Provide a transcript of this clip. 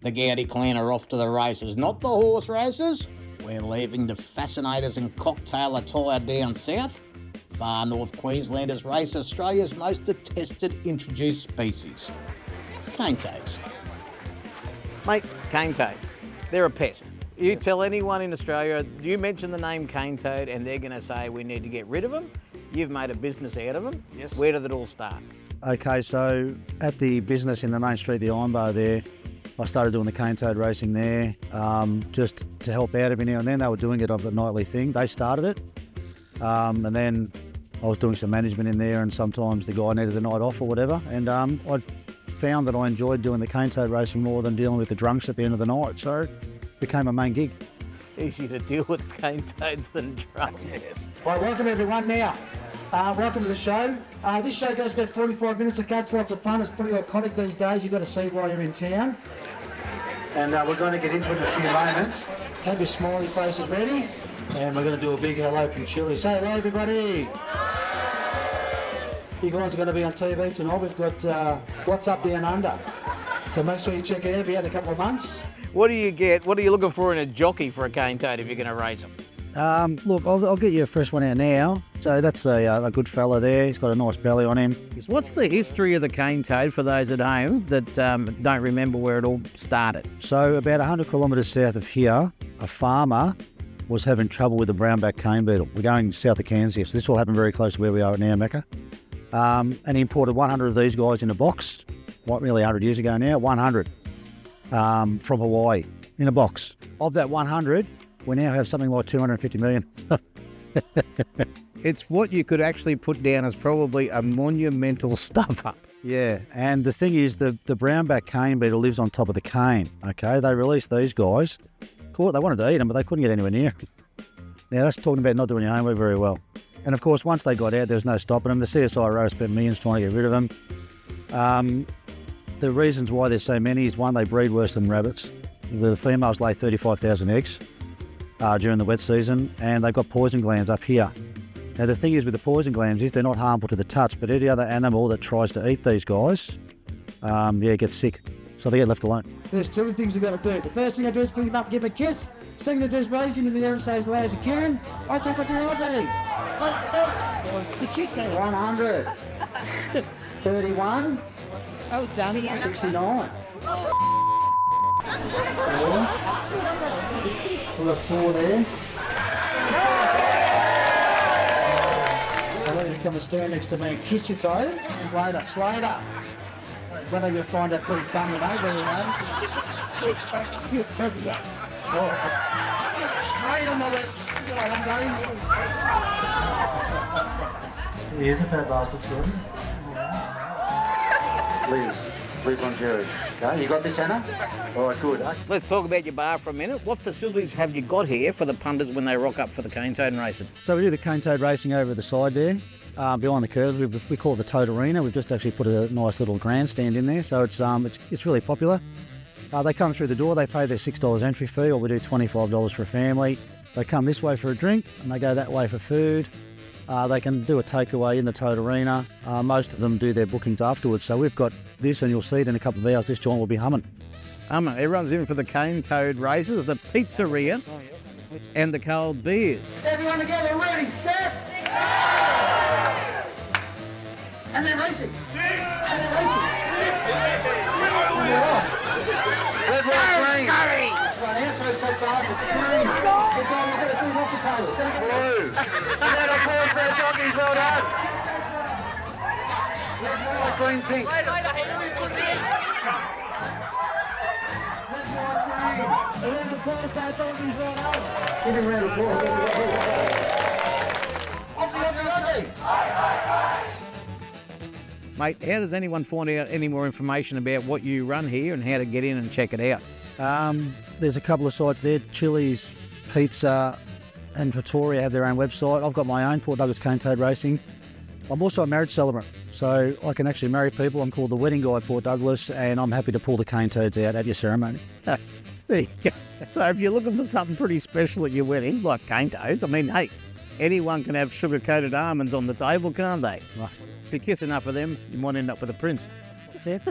The Gowdy clan are off to the races, not the horse races. We're leaving the fascinators and cocktail attire down south. Far North Queenslanders race Australia's most detested introduced species, cane toads. Mate, cane toad, they're a pest. You tell anyone in Australia, you mention the name cane toad and they're going to say we need to get rid of them. You've made a business out of them. Yes. Where did it all start? Okay, so at the business in the main street, the Iron Bar there, I started doing the cane toad racing there, just to help out every now and then. They were doing it of a nightly thing. They started it, and then I was doing some management in there, and sometimes the guy needed the night off or whatever. And I found that I enjoyed doing the cane toad racing more than dealing with the drunks at the end of the night, so it became a main gig. Easier to deal with cane toads than drunks. Yes. Right, welcome everyone now. Welcome to the show. This show goes about 45 minutes. It gets lots of fun. It's pretty iconic these days. You've got to see while you're in town. And we're going to get into it in a few moments. Have your smiley faces ready. And we're going to do a big hello from Chile. Say hello, everybody. You guys are going to be on TV tonight. We've got What's Up Down Under. So make sure you check it out. Be out in a couple of months. What do you get? What are you looking for in a jockey for a cane toad if you're going to race them? Look, I'll get you a fresh one out now. So that's a good fella there. He's got a nice belly on him. What's the history of the cane toad for those at home that don't remember where it all started? So about 100 kilometres south of here, a farmer was having trouble with the brownback cane beetle. We're going south of Kansas, so this will happen very close to where we are now, Mecca. And he imported 100 of these guys in a box, nearly 100 years ago now, 100 from Hawaii in a box. Of that 100, we now have something like 250 million. It's what you could actually put down as probably a monumental stuff-up. Yeah, and the thing is, the brownback cane beetle lives on top of the cane, okay? They released these guys. They wanted to eat them, but they couldn't get anywhere near. Now, that's talking about not doing your homework very well. And, of course, once they got out, there was no stopping them. The CSIRO spent millions trying to get rid of them. The reasons why there's so many is, one, they breed worse than rabbits. The females lay 35,000 eggs during the wet season, and they've got poison glands up here. Now, the thing is with the poison glands is they're not harmful to the touch, but any other animal that tries to eat these guys, gets sick. So they get left alone. There's two things you've got to do. The first thing I do is pick him up, give him a kiss. Second thing I do is raise him in the air and say as loud as you can. I take what you're ordering. Did you say 100? 31? Oh, damn. 69. We've got 4 there. I'll let you come and stand next to me and kiss your toe. Slater. When you'll find that pretty funny, mate, when you know. Straight on the lips. He is a fat bastard, Jordan. Liz on Jerry. Okay, you got this, Anna? All right, good. Let's talk about your bar for a minute. What facilities have you got here for the punters when they rock up for the cane toad racing? So we do the cane toad racing over the side there, behind the curves. We call it the Toad Arena. We've just actually put a nice little grandstand in there, so it's really popular. They come through the door, they pay their $6 entry fee, or we do $25 for a family. They come this way for a drink, and they go that way for food. They can do a takeaway in the Toad Arena. Most of them do their bookings afterwards. So we've got this, and you'll see it in a couple of hours. This joint will be humming. Everyone's in for the cane toad races, the pizzeria, and the cold beers. Everyone together, ready, set. And then racing. Red, white, green. Right, outside's got bastard. Green. Good going, you've got to do it off the table. Blue. Round of applause for our jockeys, well done. Red, white, green, pink. Red, white, green. A round of applause for our jockeys, well done. Give him a round of applause. Aussie. Mate, how does anyone find out any more information about what you run here and how to get in and check it out? There's a couple of sites there. Chili's, Pizza and Trattoria have their own website. I've got my own, Port Douglas Cane Toad Racing. I'm also a marriage celebrant, so I can actually marry people. I'm called the wedding guy at Port Douglas, and I'm happy to pull the cane toads out at your ceremony. There you go. So if you're looking for something pretty special at your wedding, like cane toads, I mean, hey, anyone can have sugar-coated almonds on the table, can't they? If you kiss enough of them, you might end up with a prince. See it?